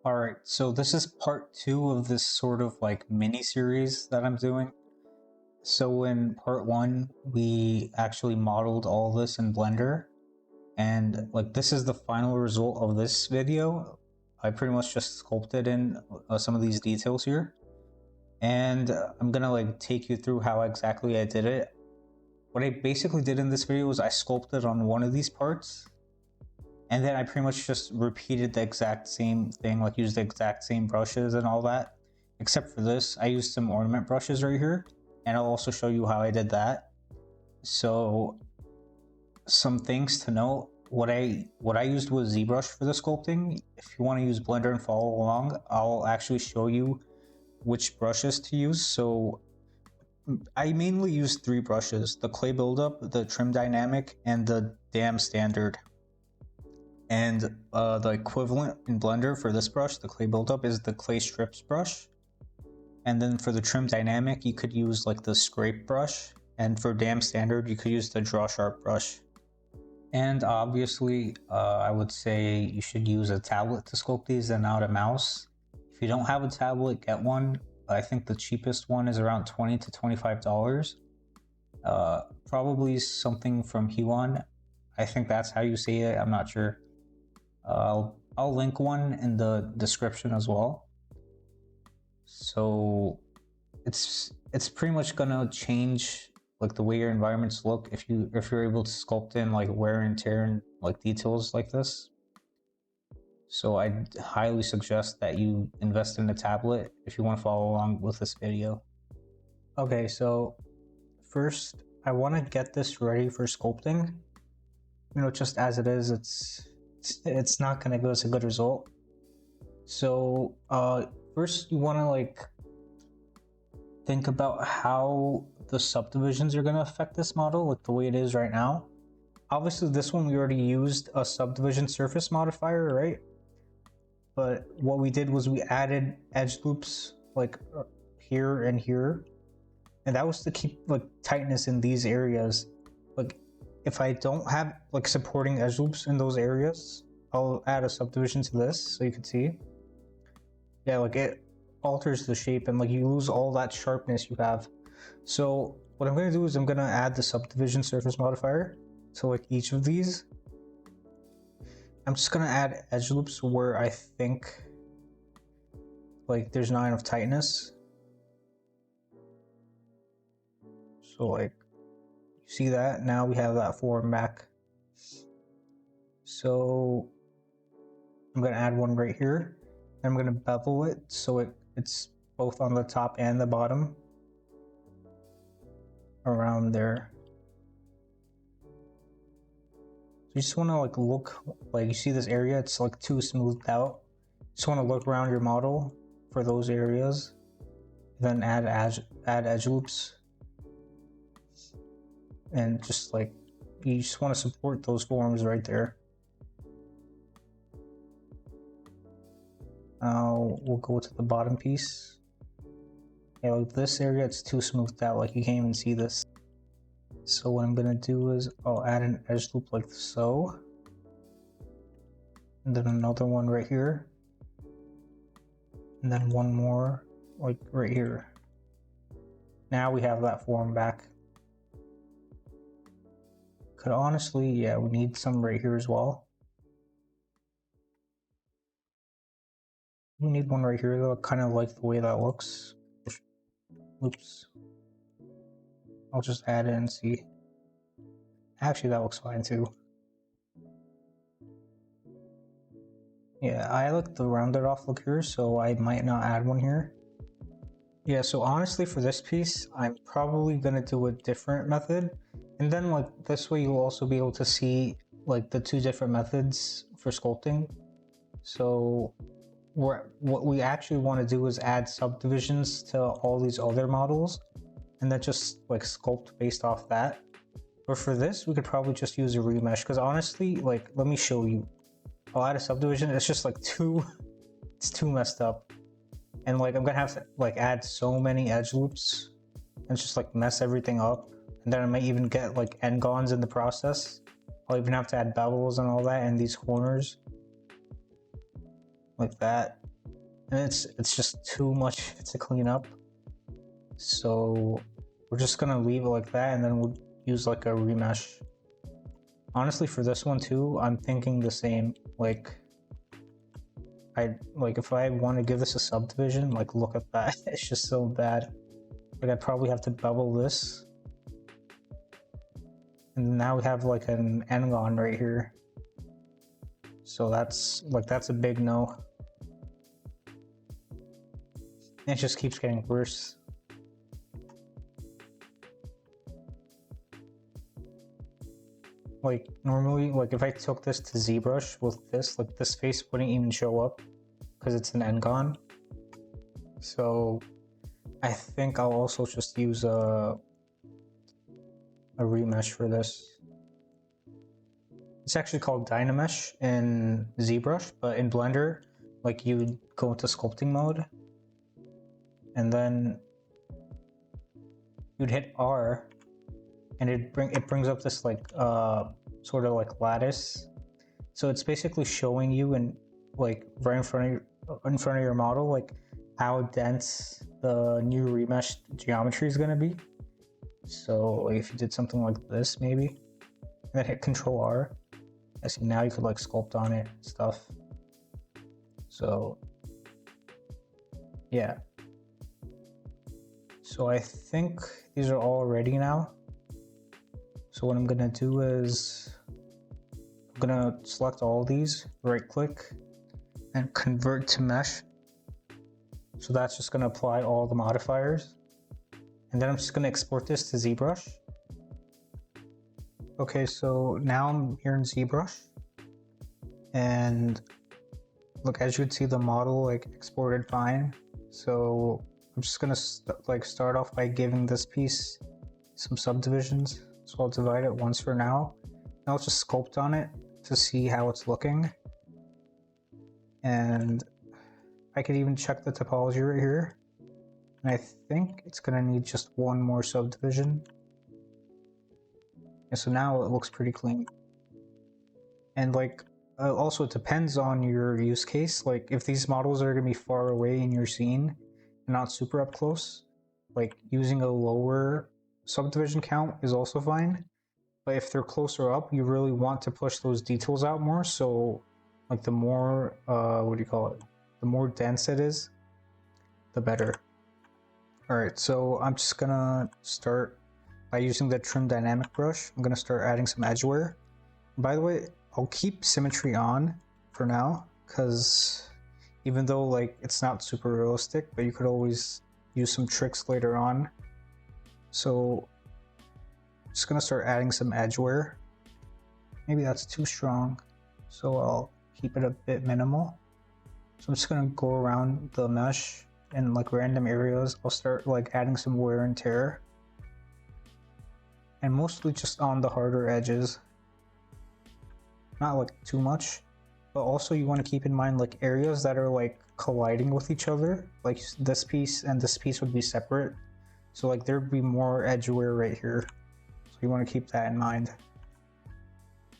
Alright, so this is part 2 of this sort of like mini series that I'm doing. So in part 1, we actually modeled all this in Blender, and like this is the final result of this video. I pretty much just sculpted in some of these details here, and I'm gonna like take you through how exactly I did it. What I basically did in this video was I sculpted on one of these parts, and then I pretty much just repeated the exact same thing, like used the exact same brushes and all that. Except for this, I used some ornament brushes right here, and I'll also show you how I did that. So some things to note, what I used was ZBrush for the sculpting. If you want to use Blender and follow along, I'll actually show you which brushes to use. So I mainly use 3 brushes: the clay buildup, the trim dynamic, and the dam standard. And the equivalent in Blender for this brush, the clay buildup, is the clay strips brush. And then for the trim dynamic, you could use like the scrape brush, and for dam standard, you could use the draw sharp brush. And obviously, I would say you should use a tablet to sculpt these and not a mouse. If you don't have a tablet, get one. I think the cheapest one is around $20 to $25. Probably something from Huan. I think that's how you say it, I'm not sure. I'll link one in the description as well. So it's pretty much gonna change like the way your environments look if you're able to sculpt in like wear and tear and like details like this. So I highly suggest that you invest in a tablet if you want to follow along with this video. Okay, so first I want to get this ready for sculpting. You know, just as it is, it's not gonna give us a good result. So first you want to like think about how the subdivisions are going to affect this model, like the way it is right now. Obviously this one we already used a subdivision surface modifier, right? But what we did was we added edge loops like here and here, and that was to keep like tightness in these areas. Like if I don't have like supporting edge loops in those areas, I'll add a subdivision to this so you can see. Yeah, like it alters the shape and like you lose all that sharpness you have. So what I'm going to do is I'm going to add the subdivision surface modifier to like each of these. I'm just going to add edge loops where I think like there's not enough tightness. So like you see that now we have that form back. So I'm going to add one right here. I'm going to bevel it so it's both on the top and the bottom around there. So you just want to like look, like you see this area, it's like too smoothed out. Just want to look around your model for those areas, then add edge loops, and just like you just want to support those forms right there. Now we'll go to the bottom piece. Yeah, like this area, it's too smoothed out, like you can't even see this. So what I'm gonna do is I'll add an edge loop like so, and then another one right here, and then one more like right here. Now we have that form back. Could honestly, yeah, we need some right here as well. We need one right here though. I kind of like the way that looks. Oops. I'll just add it and see. Actually, that looks fine too. Yeah, I like the rounded off look here, so I might not add one here. Yeah, so honestly for this piece, I'm probably gonna do a different method. And then like this way you'll also be able to see like the 2 different methods for sculpting. So what we actually want to do is add subdivisions to all these other models and then just like sculpt based off that. But for this we could probably just use a remesh, because honestly, like let me show you. I'll add a subdivision, it's just like it's too messed up, and like I'm gonna have to like add so many edge loops and just like mess everything up, and then I might even get like n-gons in the process. I'll even have to add bevels and all that in these corners like that. and it's just too much to clean up. So we're just gonna leave it like that, and then we'll use like a remesh. Honestly, for this one too, I'm thinking the same. Like if I want to give this a subdivision, like look at that. It's just so bad. Like I probably have to bevel this. And now we have like an n-gon right here. So that's a big no. And it just keeps getting worse. Like normally, like if I took this to ZBrush with this, like this face wouldn't even show up because it's an n-gon. So I think I'll also just use a remesh for this. It's actually called Dynamesh in ZBrush, but in Blender, like you go into sculpting mode, and then you'd hit R, and it brings up this like sort of like lattice. So it's basically showing you in like right in front of your model like how dense the new remesh geometry is gonna be. So like, if you did something like this maybe, and then hit Control R, I see now you could like sculpt on it and stuff. So yeah. So I think these are all ready now. So what I'm gonna do is I'm gonna select all these, right click, and convert to mesh. So that's just gonna apply all the modifiers. And then I'm just gonna export this to ZBrush. Okay, so now I'm here in ZBrush. And look, as you can see, the model like exported fine. So I'm just gonna start off by giving this piece some subdivisions. So I'll divide it once for now. And I'll just sculpt on it to see how it's looking. And I could even check the topology right here. And I think it's gonna need just one more subdivision. And so now it looks pretty clean. And like, also it depends on your use case. Like if these models are gonna be far away in your scene and not super up close, like using a lower subdivision count is also fine. But if they're closer up, you really want to push those details out more. So like the more, the more dense it is, the better. All right, so I'm just gonna start by using the trim dynamic brush. I'm gonna start adding some edge wear. By the way, I'll keep symmetry on for now, because even though like it's not super realistic, but you could always use some tricks later on. So I'm just gonna start adding some edge wear. Maybe that's too strong, so I'll keep it a bit minimal. So I'm just gonna go around the mesh in like random areas. I'll start like adding some wear and tear, and mostly just on the harder edges. Not like too much, but also you want to keep in mind like areas that are like colliding with each other, like this piece and this piece would be separate, so like there'd be more edge wear right here, so you want to keep that in mind.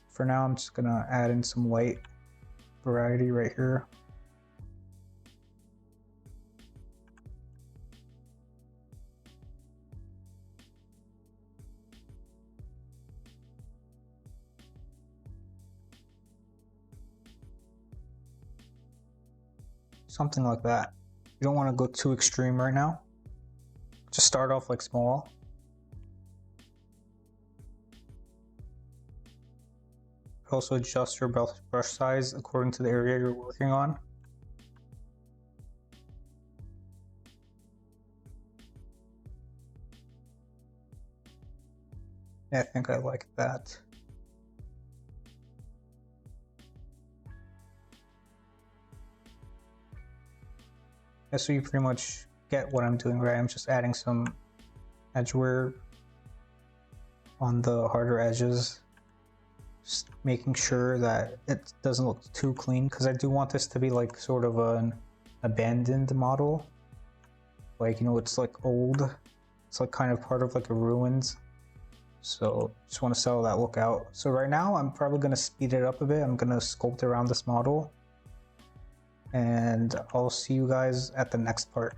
For now I'm just gonna add in some light variety right here. Something like that. You don't want to go too extreme right now. Just start off like small. Also adjust your brush size according to the area you're working on. Yeah, I think I like that. Yeah, so you pretty much get what I'm doing, right? I'm just adding some edge wear on the harder edges, just making sure that it doesn't look too clean, because I do want this to be like sort of an abandoned model. Like, you know, it's like old. It's like kind of part of like a ruins. So just want to settle that look out. So right now I'm probably going to speed it up a bit. I'm going to sculpt around this model. and I'll see you guys at the next part.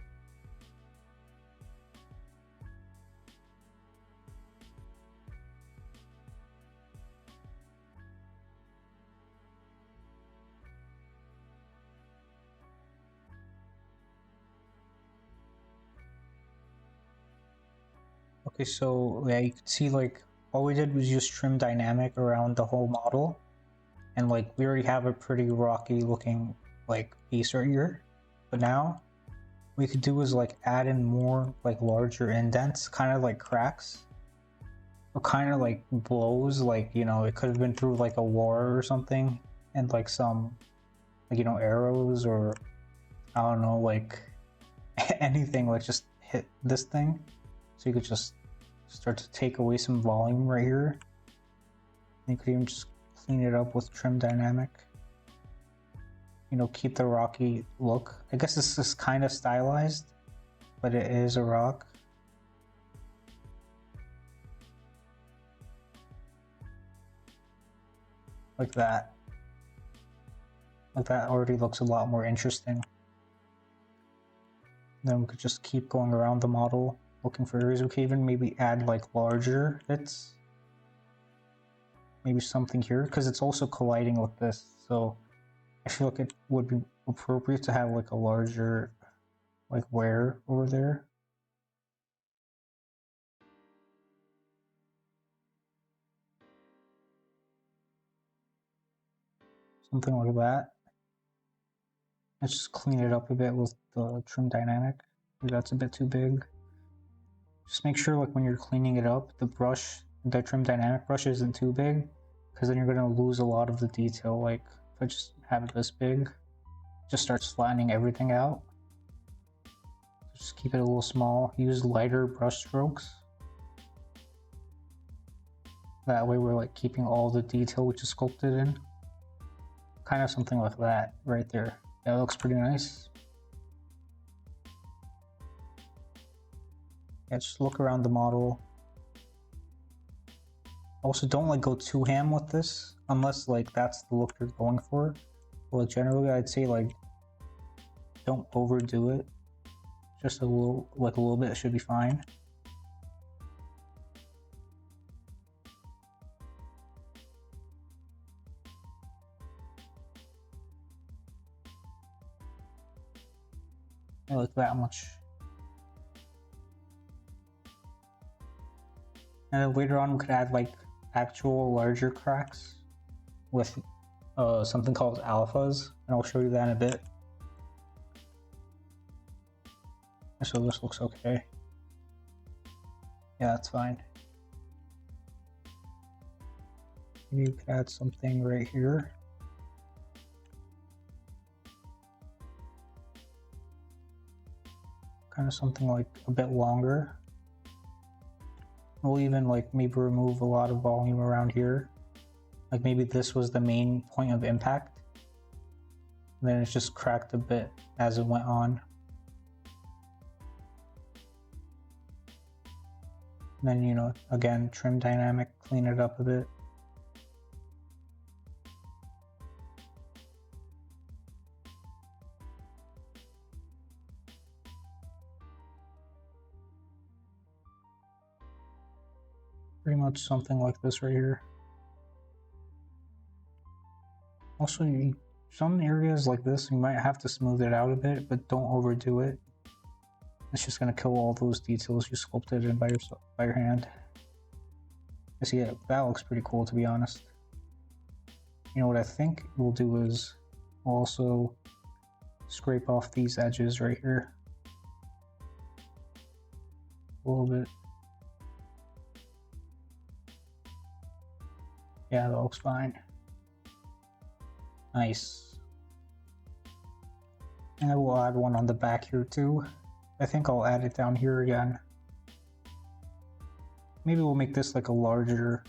Okay, so yeah, you can see like all we did was just trim dynamic around the whole model, and like we already have a pretty rocky looking like piece right here. But now what we could do is like add in more like larger indents, kind of like cracks, or kind of like blows, like, you know, it could have been through like a war or something, and like some like, you know, arrows, or I don't know, like anything, like just hit this thing. So you could just start to take away some volume right here. You could even just clean it up with trim dynamic. You know, keep the rocky look. I guess this is kind of stylized, but it is a rock. Like that. Like that already looks a lot more interesting. Then we could just keep going around the model, looking for areas. We could even maybe add like larger bits. Maybe something here, because it's also colliding with this. So I feel like it would be appropriate to have like a larger like wear over there. Something like that. Let's just clean it up a bit with the trim dynamic. Maybe that's a bit too big. Just make sure like when you're cleaning it up, the brush, the trim dynamic brush isn't too big, because then you're going to lose a lot of the detail. Like if I just have it this big, it just starts flattening everything out. Just keep it a little small. Use lighter brush strokes. That way we're like keeping all the detail which is sculpted in. Kind of something like that right there. That looks pretty nice. Yeah, just look around the model. Also, don't like go too ham with this, unless like that's the look you're going for. But like generally, I'd say like don't overdo it. Just a little bit should be fine. I like that much. And then later on, we could add like actual larger cracks with something called alphas, and I'll show you that in a bit. So this looks okay. Yeah, that's fine. Maybe you could add something right here. Kind of something like a bit longer. We'll even like maybe remove a lot of volume around here. Like maybe this was the main point of impact, and then it's just cracked a bit as it went on. And then, you know, again, trim dynamic, clean it up a bit. Pretty much something like this right here. Also, some areas like this, you might have to smooth it out a bit, but don't overdo it. It's just gonna kill all those details you sculpted in by your hand. I see it. That looks pretty cool, to be honest. You know what I think we'll do is we'll also scrape off these edges right here a little bit. Yeah, that looks fine. Nice. And I will add one on the back here too. I think I'll add it down here again. Maybe we'll make this like a larger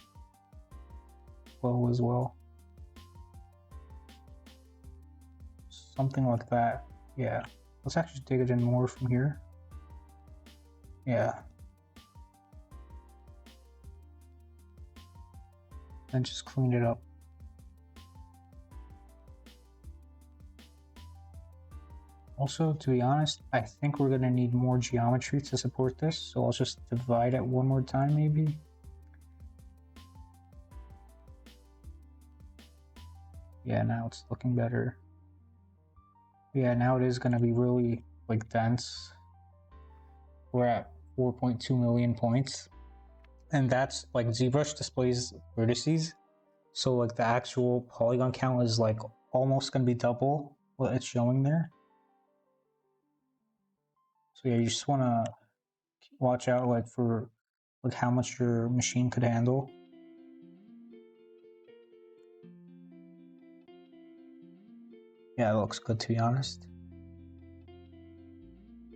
flow as well. Something like that. Yeah. Let's actually dig it in more from here. Yeah. And just clean it up. Also, to be honest, I think we're gonna need more geometry to support this, so I'll just divide it one more time maybe. Yeah, now it's looking better. Yeah, now it is gonna be really like dense. We're at 4.2 million points. And that's like ZBrush displays vertices. So like the actual polygon count is like almost gonna be double what it's showing there. So yeah, you just wanna watch out like for like how much your machine could handle. Yeah, it looks good to be honest.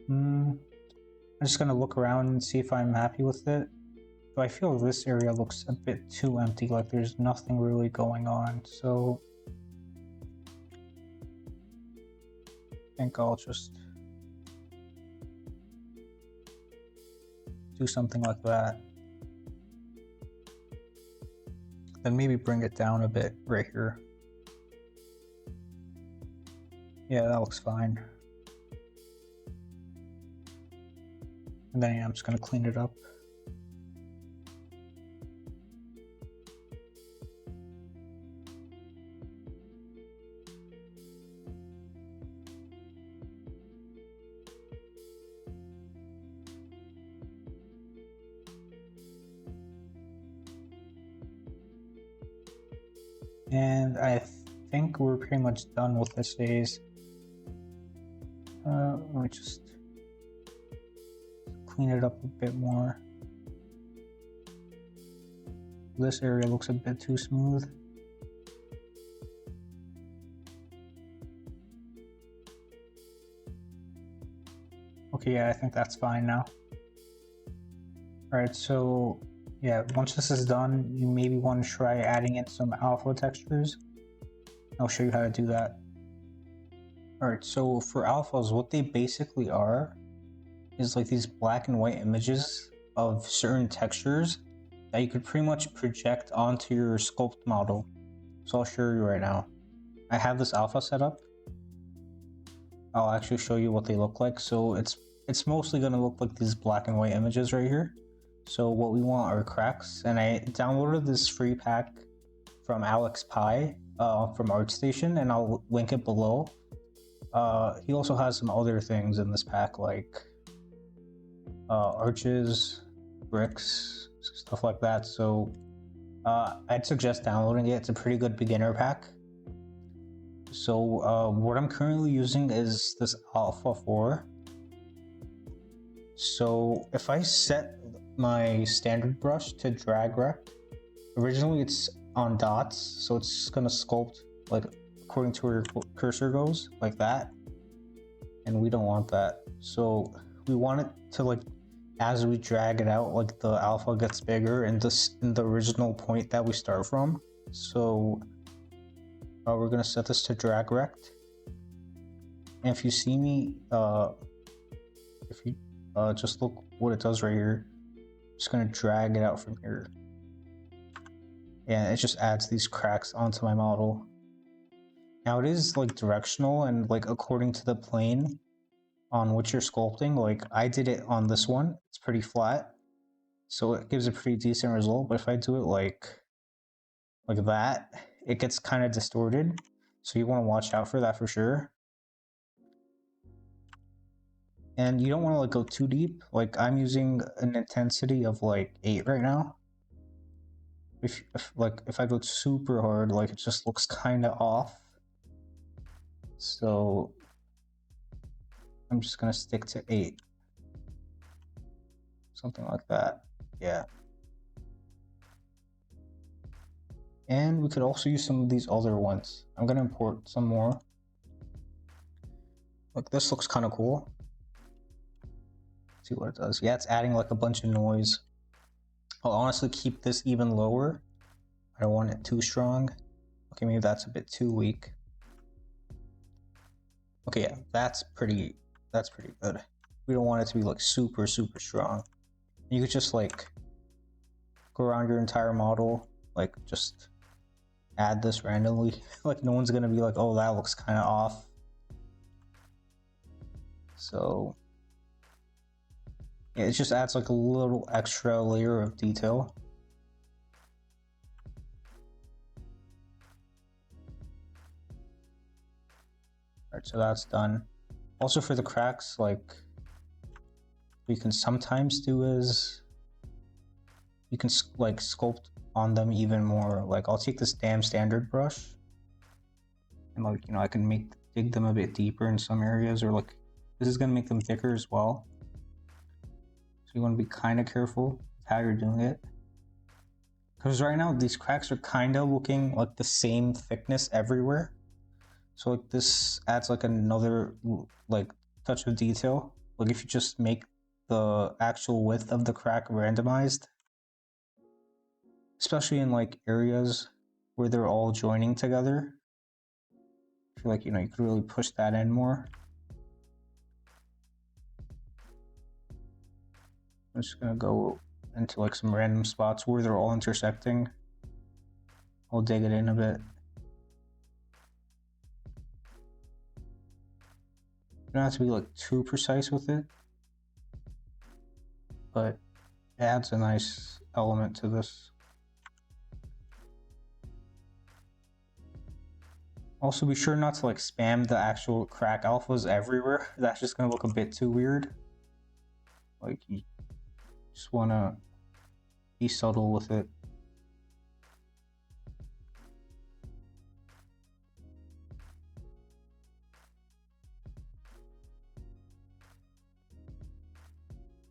I'm just gonna look around and see if I'm happy with it. But I feel this area looks a bit too empty, like there's nothing really going on. So I think I'll just do something like that. Then maybe bring it down a bit right here. Yeah, that looks fine. And then yeah, I'm just gonna clean it up. And I think we're pretty much done with this phase. Let me just clean it up a bit more. This area looks a bit too smooth. Okay, yeah, I think that's fine now. Alright, so yeah, once this is done, you maybe want to try adding in some alpha textures. I'll show you how to do that. Alright, so for alphas, what they basically are is like these black and white images of certain textures that you could pretty much project onto your sculpt model. So I'll show you right now. I have this alpha set up. I'll actually show you what they look like. So it's mostly going to look like these black and white images right here. So what we want are cracks, and I downloaded this free pack from Alex Pye from ArtStation, and I'll link it below. He also has some other things in this pack like arches, bricks, stuff like that. So I'd suggest downloading it. It's a pretty good beginner pack. So what I'm currently using is this Alpha 4. So if I set my standard brush to drag rect, originally it's on dots, so it's gonna sculpt like according to where your cursor goes, like that, and we don't want that. So we want it to, like, as we drag it out, like the alpha gets bigger in the original point that we start from. So we're gonna set this to drag rect, and if you see me, if you just look what it does right here, I'm just gonna drag it out from here, and it just adds these cracks onto my model. Now it is like directional and like according to the plane on which you're sculpting. Like I did it on this one, it's pretty flat, so it gives a pretty decent result. But if I do it like that, it gets kind of distorted, so you want to watch out for that for sure. And you don't want to like go too deep. Like I'm using an intensity of like 8 right now. If I go super hard, like it just looks kind of off. So I'm just gonna stick to 8, something like that. Yeah. And we could also use some of these other ones. I'm gonna import some more. Like this looks kind of cool. Let's see what it does. Yeah, it's adding like a bunch of noise. I'll honestly keep this even lower. I don't want it too strong. Okay, maybe that's a bit too weak. Okay, yeah, that's pretty good. We don't want it to be like super strong. You could just like go around your entire model, like just add this randomly. Like no one's gonna be like, oh, that looks kind of off. So yeah, it just adds like a little extra layer of detail. Alright, so that's done. Also for the cracks, like we can sometimes do is you can like sculpt on them even more. Like I'll take this damn standard brush and like, you know, I can dig them a bit deeper in some areas, or like this is gonna make them thicker as well. So you want to be kind of careful how you're doing it. Because right now these cracks are kind of looking like the same thickness everywhere. So like this adds like another like touch of detail. Like if you just make the actual width of the crack randomized, especially in like areas where they're all joining together, I feel like, you know, you could really push that in more. I'm just gonna go into like some random spots where they're all intersecting. I'll dig it in a bit. You don't have to be like too precise with it, but it adds a nice element to this. Also be sure not to like spam the actual crack alphas everywhere. That's just gonna look a bit too weird. Like you just wanna be subtle with it.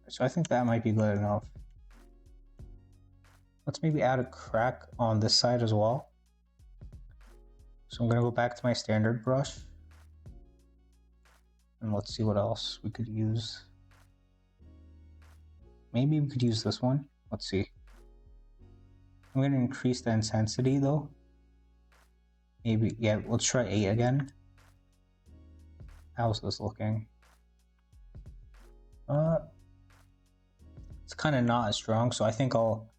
So I think that might be good enough. Let's maybe add a crack on this side as well. So I'm gonna go back to my standard brush. And let's see what else we could use. Maybe we could use this one. Let's see. I'm gonna increase the intensity though. Maybe, yeah, let's try 8 again. How's this looking? It's kind of not as strong, so I think I'll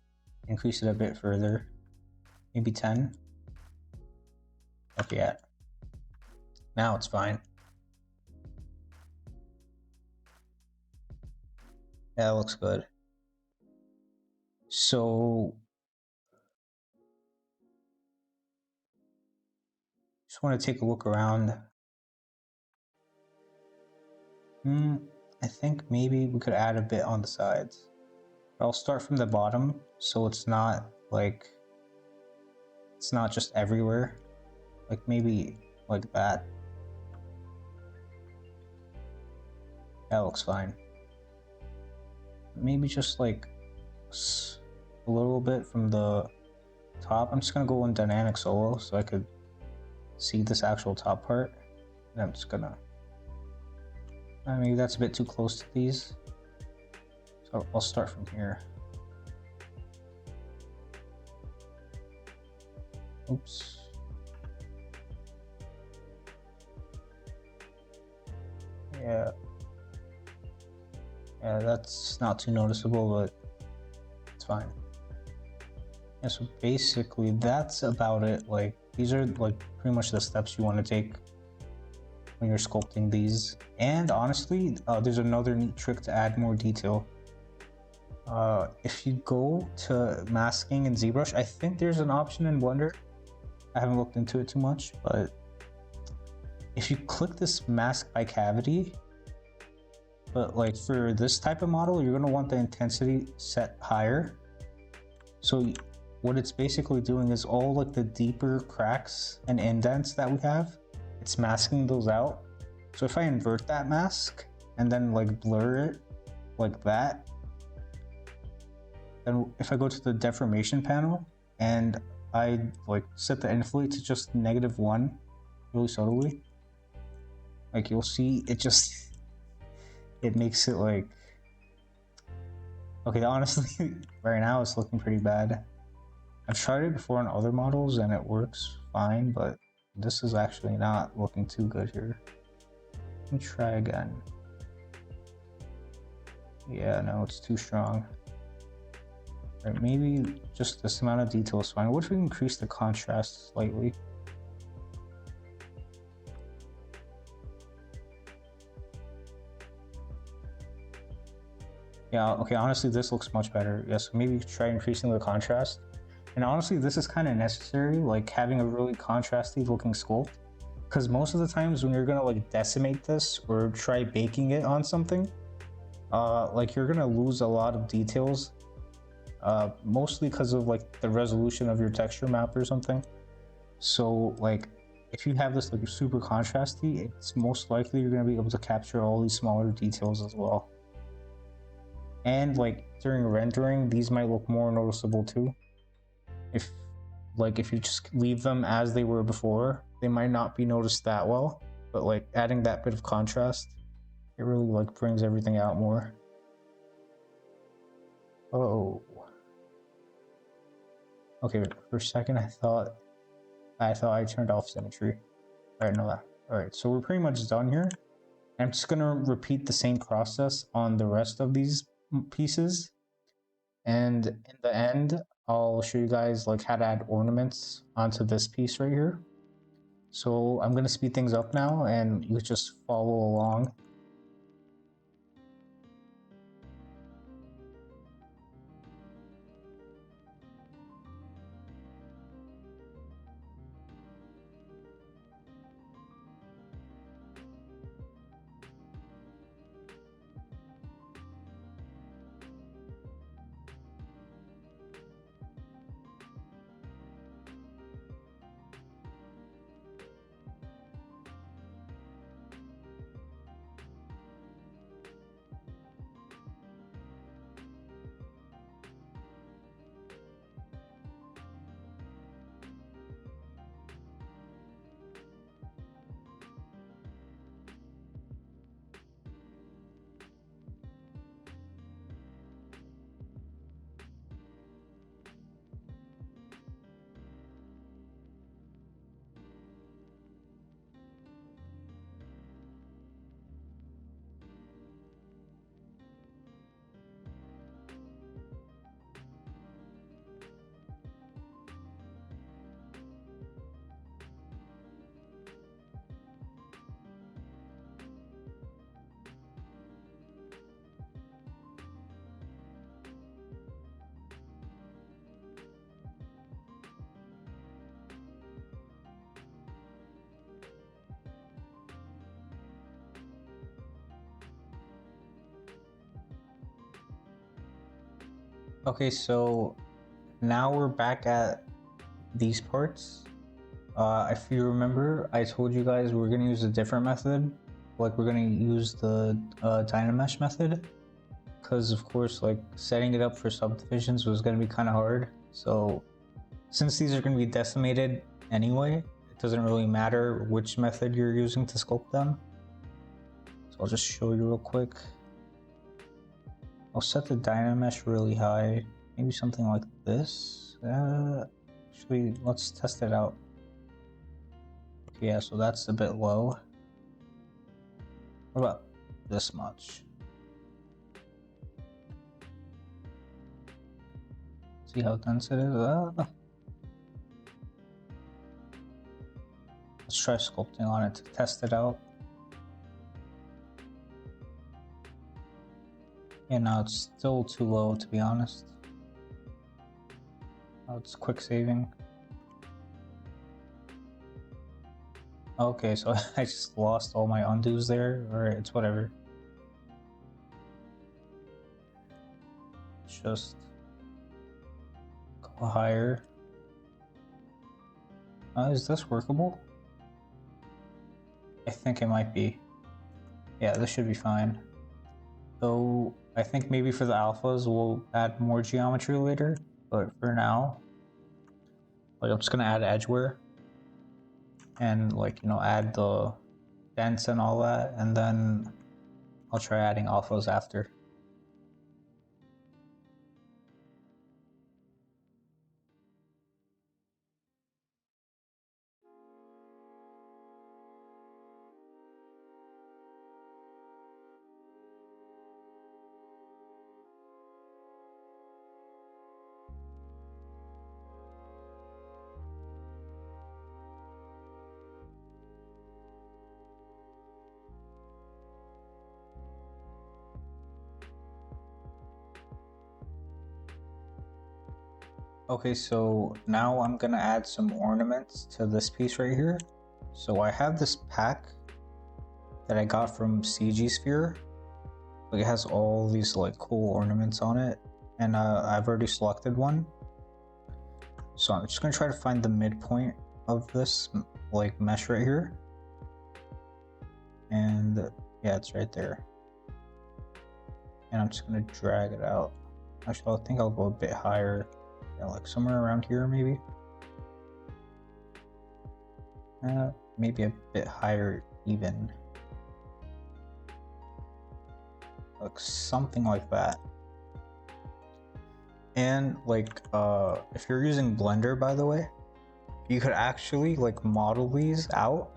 increase it a bit further. Maybe 10. Okay, yeah. Now it's fine. Yeah, that looks good. So just want to take a look around. I think maybe we could add a bit on the sides. But I'll start from the bottom, so it's not like, it's not just everywhere. Like maybe like that. That looks fine. Maybe just like a little bit from the top. I'm just gonna go in dynamic solo so I could see this actual top part. And I'm just gonna, maybe that's a bit too close to these. So I'll start from here. Oops. Yeah, that's not too noticeable, but it's fine. Yeah, so basically that's about it. Like these are like pretty much the steps you want to take when you're sculpting these. And honestly, there's another neat trick to add more detail. If you go to masking in ZBrush, I think there's an option in Blender. I haven't looked into it too much, but if you click this mask by cavity, but like for this type of model, you're gonna want the intensity set higher. So what it's basically doing is all like the deeper cracks and indents that we have, it's masking those out. So if I invert that mask and then like blur it like that, then if I go to the deformation panel and I like set the inflate to just -1 really subtly, like you'll see it just, it makes it like, okay, honestly, right now it's looking pretty bad. I've tried it before on other models and it works fine, but this is actually not looking too good here. Let me try again. Yeah, no, it's too strong. Right, maybe just this amount of detail is fine. What if we increase the contrast slightly? Yeah, okay, honestly, this looks much better. Yes, maybe try increasing the contrast. And honestly, this is kind of necessary, like having a really contrasty looking sculpt. Because most of the times when you're gonna like decimate this or try baking it on something, like you're gonna lose a lot of details, mostly because of like the resolution of your texture map or something. So like if you have this like super contrasty, it's most likely you're gonna be able to capture all these smaller details as well. And like during rendering, these might look more noticeable too. If you just leave them as they were before, they might not be noticed that well, but like adding that bit of contrast, it really like brings everything out more. Oh, okay, for a second I thought I turned off symmetry. All right, no, that. All right, so we're pretty much done here. I'm just gonna repeat the same process on the rest of these pieces, and in the end, I'll show you guys like how to add ornaments onto this piece right here. So I'm gonna speed things up now, and you just follow along. Okay, so now we're back at these parts. If you remember, I told you guys we're gonna use a different method. Like we're gonna use the Dynamesh method, because of course, like setting it up for subdivisions was gonna be kind of hard. So since these are gonna be decimated anyway, it doesn't really matter which method you're using to sculpt them. So I'll just show you real quick. I'll set the Dynamesh really high, maybe something like this. Actually, let's test it out. Yeah, so that's a bit low. What about this much? See how dense it is? Let's try sculpting on it to test it out. Yeah, no, it's still too low to be honest. Oh, it's quick saving. Okay, so I just lost all my undos there, or it's whatever. Just go higher. Is this workable? I think it might be. Yeah, this should be fine. So I think maybe for the alphas we'll add more geometry later, but for now, like I'm just gonna add edgeware and like, you know, add the dents and all that, and then I'll try adding alphas after. Okay, so now I'm gonna add some ornaments to this piece right here. So I have this pack that I got from CG Sphere. Like, it has all these like cool ornaments on it, and I've already selected one. So I'm just gonna try to find the midpoint of this like mesh right here. And yeah, it's right there. And I'm just gonna drag it out. Actually, I think I'll go a bit higher. Yeah, like somewhere around here maybe. Maybe a bit higher even. Like something like that. And like if you're using Blender, by the way, you could actually like model these out,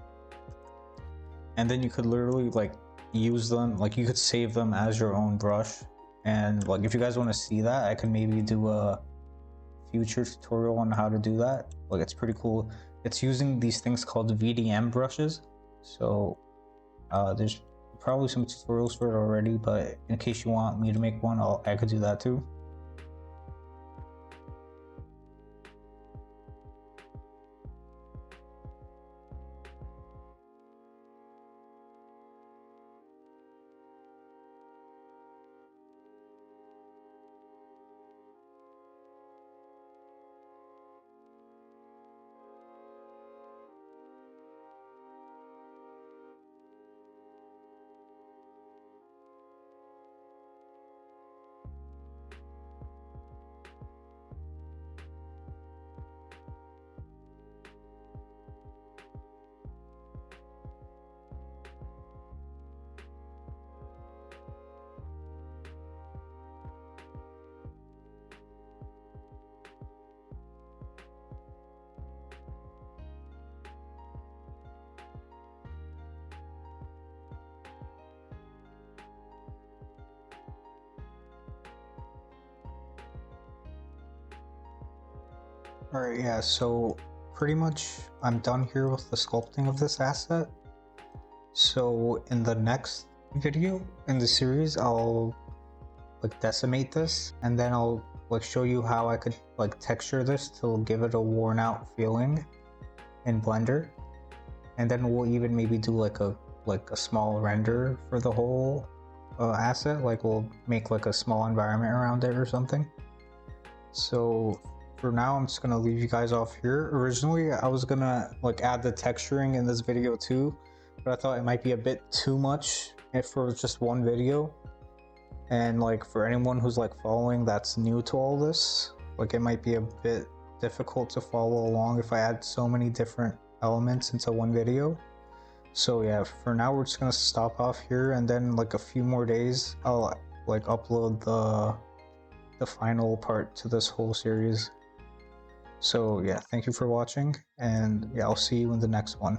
and then you could literally like use them, like you could save them as your own brush. And like if you guys want to see that, I could maybe do a future tutorial on how to do that. Like, it's pretty cool. It's using these things called VDM brushes. So there's probably some tutorials for it already, but in case you want me to make one, I could do that too. Alright, yeah, so pretty much I'm done here with the sculpting of this asset. So in the next video in the series, I'll like decimate this, and then I'll like show you how I could like texture this to give it a worn out feeling in Blender. And then we'll even maybe do like a small render for the whole asset. Like, we'll make like a small environment around it or something. So for now, I'm just gonna leave you guys off here. Originally, I was gonna like add the texturing in this video too, but I thought it might be a bit too much if for just one video. And like, for anyone who's like following that's new to all this, like, it might be a bit difficult to follow along if I add so many different elements into one video. So yeah, for now we're just gonna stop off here, and then like a few more days I'll like upload the final part to this whole series. So yeah, thank you for watching, and yeah, I'll see you in the next one.